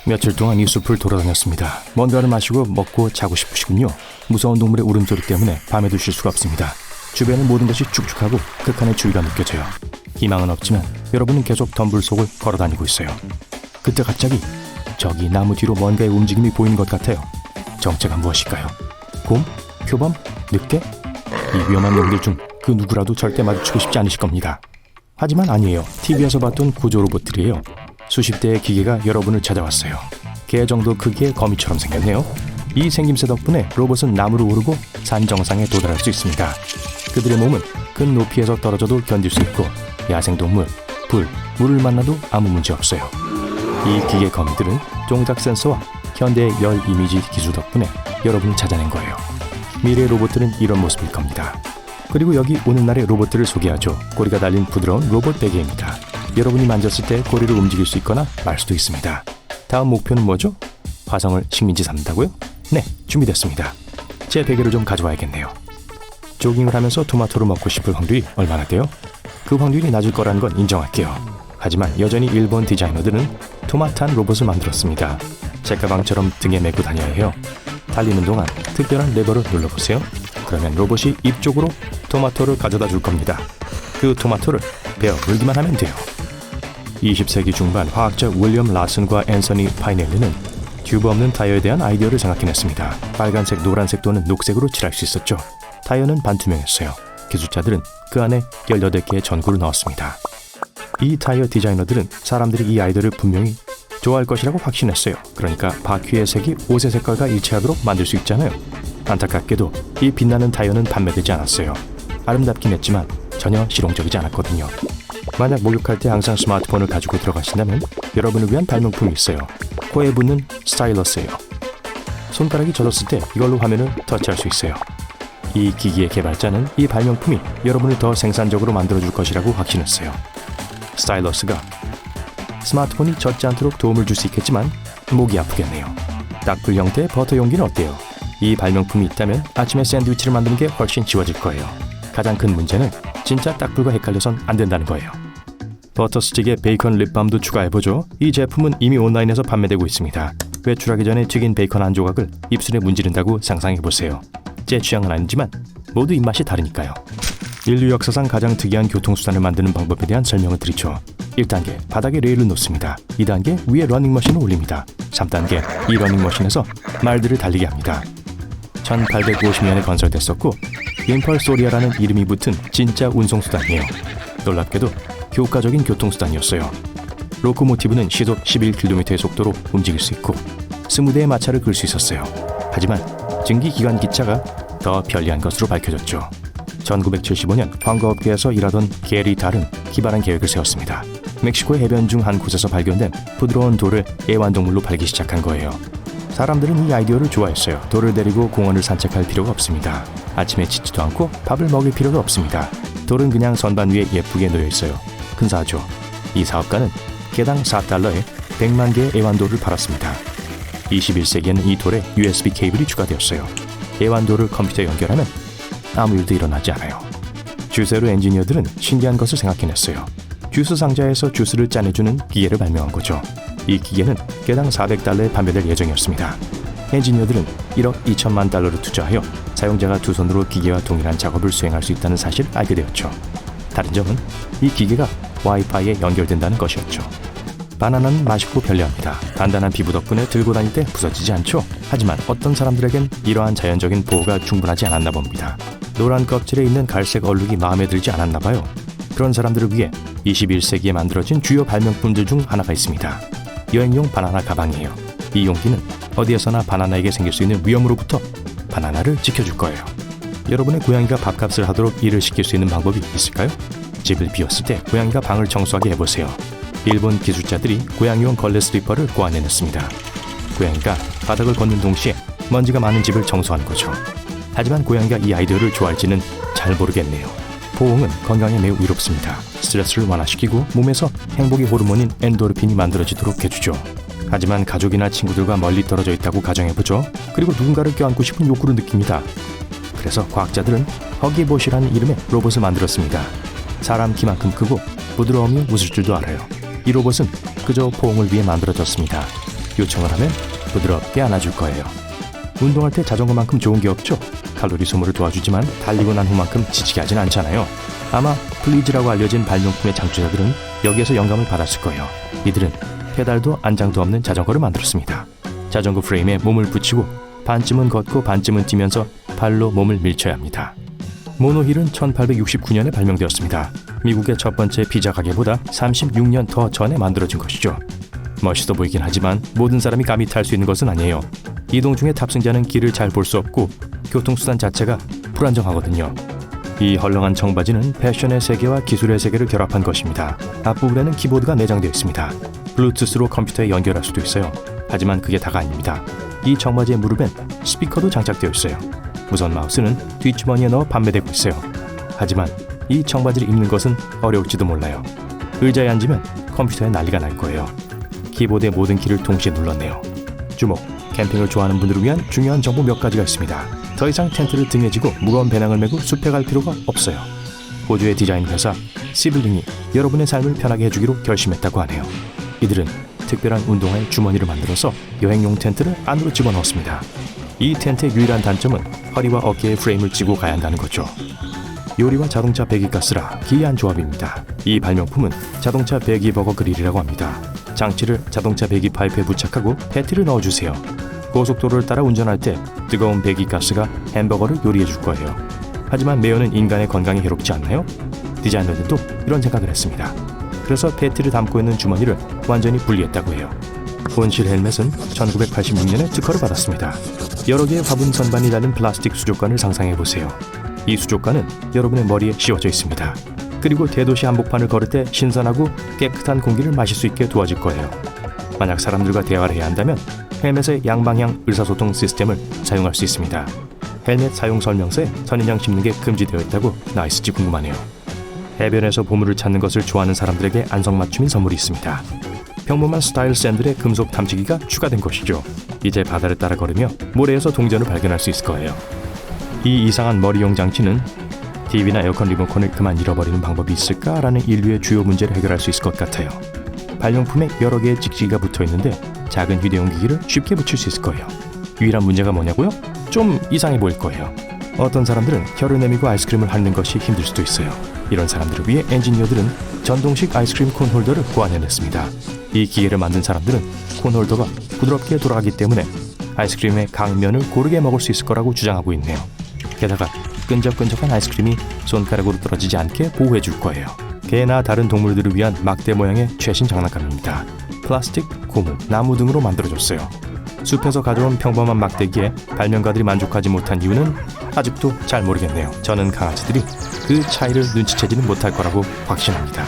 며칠 동안 이 숲을 돌아다녔습니다. 뭔가를 마시고 먹고 자고 싶으시군요. 무서운 동물의 울음소리 때문에 밤에도 쉴 수가 없습니다. 주변의 모든 것이 축축하고 극한의 주의가 느껴져요. 희망은 없지만 여러분은 계속 덤불 속을 걸어다니고 있어요. 그때 갑자기 저기 나무 뒤로 뭔가의 움직임이 보이는 것 같아요. 정체가 무엇일까요? 곰? 표범? 늑대? 이 위험한 놈들 중 그 누구라도 절대 마주치고 싶지 않으실 겁니다. 하지만 아니에요. TV에서 봤던 구조 로봇들이에요. 수십 대의 기계가 여러분을 찾아왔어요. 개 정도 크기의 거미처럼 생겼네요. 이 생김새 덕분에 로봇은 나무로 오르고 산 정상에 도달할 수 있습니다. 그들의 몸은 큰 높이에서 떨어져도 견딜 수 있고 야생동물, 불, 물을 만나도 아무 문제 없어요. 이 기계 거미들은 동작 센서와 현대의 열 이미지 기술 덕분에 여러분을 찾아낸 거예요. 미래의 로봇들은 이런 모습일 겁니다. 그리고 여기 오늘날의 로봇들을 소개하죠. 꼬리가 달린 부드러운 로봇 베개입니다. 여러분이 만졌을 때 꼬리를 움직일 수 있거나 말 수도 있습니다. 다음 목표는 뭐죠? 화성을 식민지 삼는다고요? 네, 준비됐습니다. 제 베개를 좀 가져와야겠네요. 조깅을 하면서 토마토를 먹고 싶을 확률이 얼마나 돼요? 그 확률이 낮을 거라는 건 인정할게요. 하지만 여전히 일본 디자이너들은 토마토한 로봇을 만들었습니다. 책가방처럼 등에 메고 다녀야 해요. 달리는 동안 특별한 레버를 눌러보세요. 그러면 로봇이 입 쪽으로 토마토를 가져다 줄 겁니다. 그 토마토를 베어 물기만 하면 돼요. 20세기 중반 화학자 윌리엄 라슨과 앤서니 파이넬리는 튜브 없는 타이어에 대한 아이디어를 생각해냈습니다. 빨간색, 노란색 또는 녹색으로 칠할 수 있었죠. 타이어는 반투명했어요. 기술자들은 그 안에 18개의 전구를 넣었습니다. 이 타이어 디자이너들은 사람들이 이 아이디어를 분명히 좋아할 것이라고 확신했어요. 그러니까 바퀴의 색이 옷의 색깔과 일치하도록 만들 수 있잖아요. 안타깝게도 이 빛나는 타이어는 판매되지 않았어요. 아름답긴 했지만 전혀 실용적이지 않았거든요. 만약 목욕할 때 항상 스마트폰을 가지고 들어가신다면 여러분을 위한 발명품이 있어요. 코에 붙는 스타일러스예요. 손가락이 젖었을 때 이걸로 화면을 터치할 수 있어요. 이 기기의 개발자는 이 발명품이 여러분을 더 생산적으로 만들어줄 것이라고 확신했어요. 스타일러스가 스마트폰이 젖지 않도록 도움을 줄 수 있겠지만 목이 아프겠네요. 딱풀 형태의 버터 용기는 어때요? 이 발명품이 있다면 아침에 샌드위치를 만드는 게 훨씬 쉬워질 거예요. 가장 큰 문제는 진짜 딱풀과 헷갈려선 안 된다는 거예요. 버터 스틱에 베이컨 립밤도 추가해보죠. 이 제품은 이미 온라인에서 판매되고 있습니다. 외출하기 전에 튀긴 베이컨 한 조각을 입술에 문지른다고 상상해보세요. 제 취향은 아니지만 모두 입맛이 다르니까요. 인류 역사상 가장 특이한 교통수단을 만드는 방법에 대한 설명을 드리죠. 1단계, 바닥에 레일을 놓습니다. 2단계, 위에 러닝머신을 올립니다. 3단계, 이 러닝머신에서 말들을 달리게 합니다. 1850년에 건설됐었고 임펄소리아라는 이름이 붙은 진짜 운송수단이에요. 놀랍게도 효과적인 교통수단이었어요. 로코모티브는 시속 11km의 속도로 움직일 수 있고 20대의 마차를 끌 수 있었어요. 하지만 증기기관 기차가 더 편리한 것으로 밝혀졌죠. 1975년 광거업계에서 일하던 게리 달은 기발한 계획을 세웠습니다. 멕시코의 해변 중 한 곳에서 발견된 부드러운 돌을 애완동물로 팔기 시작한 거예요. 사람들은 이 아이디어를 좋아했어요. 돌을 데리고 공원을 산책할 필요가 없습니다. 아침에 짖지도 않고 밥을 먹일 필요도 없습니다. 돌은 그냥 선반 위에 예쁘게 놓여 있어요. 근사하죠. 이 사업가는 개당 $4에 100만 개의 애완돌을 팔았습니다. 21세기에는 이 돌에 USB 케이블이 추가되었어요. 애완돌을 컴퓨터에 연결하면 아무 일도 일어나지 않아요. 주세로 엔지니어들은 신기한 것을 생각해냈어요. 주스 상자에서 주스를 짜내주는 기계를 발명한 거죠. 이 기계는 개당 $400에 판매될 예정이었습니다. 엔지니어들은 1억 2천만 달러를 투자하여 사용자가 두 손으로 기계와 동일한 작업을 수행할 수 있다는 사실을 알게 되었죠. 다른 점은 이 기계가 와이파이에 연결된다는 것이었죠. 바나나는 맛있고 편리합니다. 단단한 피부 덕분에 들고 다닐 때 부서지지 않죠. 하지만 어떤 사람들에겐 이러한 자연적인 보호가 충분하지 않았나 봅니다. 노란 껍질에 있는 갈색 얼룩이 마음에 들지 않았나 봐요. 그런 사람들을 위해 21세기에 만들어진 주요 발명품들 중 하나가 있습니다. 여행용 바나나 가방이에요. 이 용기는 어디에서나 바나나에게 생길 수 있는 위험으로부터 바나나를 지켜줄 거예요. 여러분의 고양이가 밥값을 하도록 일을 시킬 수 있는 방법이 있을까요? 집을 비웠을 때 고양이가 방을 청소하게 해보세요. 일본 기술자들이 고양이용 걸레 스리퍼를 고안해냈습니다. 고양이가 바닥을 걷는 동시에 먼지가 많은 집을 청소하는 거죠. 하지만 고양이가 이 아이디어를 좋아할지는 잘 모르겠네요. 포옹은 건강에 매우 이롭습니다. 스트레스를 완화시키고 몸에서 행복의 호르몬인 엔도르핀이 만들어지도록 해주죠. 하지만 가족이나 친구들과 멀리 떨어져 있다고 가정해보죠. 그리고 누군가를 껴안고 싶은 욕구를 느낍니다. 그래서 과학자들은 허기봇이라는 이름의 로봇을 만들었습니다. 사람 키만큼 크고 부드러움이 웃을 줄도 알아요. 이 로봇은 그저 포옹을 위해 만들어졌습니다. 요청을 하면 부드럽게 안아줄 거예요. 운동할 때 자전거만큼 좋은 게 없죠. 칼로리 소모를 도와주지만 달리고 난 후만큼 지치게 하진 않잖아요. 아마 플리즈라고 알려진 발명품의 창조자들은 여기에서 영감을 받았을 거예요. 이들은 페달도 안장도 없는 자전거를 만들었습니다. 자전거 프레임에 몸을 붙이고 반쯤은 걷고 반쯤은 뛰면서 발로 몸을 밀쳐야 합니다. 모노힐은 1869년에 발명되었습니다. 미국의 첫 번째 피자 가게보다 36년 더 전에 만들어진 것이죠. 멋있어 보이긴 하지만 모든 사람이 감히 탈 수 있는 것은 아니에요. 이동 중에 탑승자는 길을 잘 볼 수 없고 교통수단 자체가 불안정하거든요. 이 헐렁한 청바지는 패션의 세계와 기술의 세계를 결합한 것입니다. 앞부분에는 키보드가 내장되어 있습니다. 블루투스로 컴퓨터에 연결할 수도 있어요. 하지만 그게 다가 아닙니다. 이 청바지의 무릎엔 스피커도 장착되어 있어요. 무선 마우스는 뒷주머니에 넣어 판매되고 있어요. 하지만 이 청바지를 입는 것은 어려울지도 몰라요. 의자에 앉으면 컴퓨터에 난리가 날 거예요. 키보드의 모든 키를 동시에 눌렀네요. 주목! 캠핑을 좋아하는 분들을 위한 중요한 정보 몇 가지가 있습니다. 더 이상 텐트를 등에 지고 무거운 배낭을 메고 숲에 갈 필요가 없어요. 호주의 디자인 회사 시블링이 여러분의 삶을 편하게 해주기로 결심했다고 하네요. 이들은 특별한 운동화의 주머니를 만들어서 여행용 텐트를 안으로 집어넣었습니다. 이 텐트의 유일한 단점은 허리와 어깨에 프레임을 찌고 가야 한다는 거죠. 요리와 자동차 배기가스라 기이한 조합입니다. 이 발명품은 자동차 배기 버거 그릴이라고 합니다. 장치를 자동차 배기 파이프에 부착하고 패티를 넣어주세요. 고속도로를 따라 운전할 때 뜨거운 배기가스가 햄버거를 요리해 줄 거예요. 하지만 매연은 인간의 건강에 해롭지 않나요? 디자이너들도 이런 생각을 했습니다. 그래서 패티를 담고 있는 주머니를 완전히 분리했다고 해요. 온실 헬멧은 1986년에 특허를 받았습니다. 여러 개의 화분 선반이 달린 플라스틱 수족관을 상상해보세요. 이 수족관은 여러분의 머리에 씌워져 있습니다. 그리고 대도시 한복판을 걸을 때 신선하고 깨끗한 공기를 마실 수 있게 도와줄 거예요. 만약 사람들과 대화를 해야 한다면 헬멧의 양방향 의사소통 시스템을 사용할 수 있습니다. 헬멧 사용 설명서에 선인장 심는 게 금지되어 있다고 나와 있을지 궁금하네요. 해변에서 보물을 찾는 것을 좋아하는 사람들에게 안성맞춤인 선물이 있습니다. 평범한 스타일 샌들의 금속 탐지기가 추가된 것이죠. 이제 바다를 따라 걸으며 모래에서 동전을 발견할 수 있을 거예요. 이 이상한 머리용 장치는 TV나 에어컨 리모컨을 그만 잃어버리는 방법이 있을까라는 인류의 주요 문제를 해결할 수 있을 것 같아요. 발명품에 여러 개의 찍찍이가 붙어 있는데 작은 휴대용 기기를 쉽게 붙일 수 있을 거예요. 유일한 문제가 뭐냐고요? 좀 이상해 보일 거예요. 어떤 사람들은 혀를 내밀고 아이스크림을 핥는 것이 힘들 수도 있어요. 이런 사람들을 위해 엔지니어들은 전동식 아이스크림 콘 홀더를 고안해냈습니다. 이 기계를 만든 사람들은 콘 홀더가 부드럽게 돌아가기 때문에 아이스크림의 강면을 고르게 먹을 수 있을 거라고 주장하고 있네요. 게다가 끈적끈적한 아이스크림이 손가락으로 떨어지지 않게 보호해 줄 거예요. 개나 다른 동물들을 위한 막대 모양의 최신 장난감입니다. 플라스틱, 고무, 나무 등으로 만들어졌어요. 숲에서 가져온 평범한 막대기에 발명가들이 만족하지 못한 이유는 아직도 잘 모르겠네요. 저는 강아지들이 그 차이를 눈치채지는 못할 거라고 확신합니다.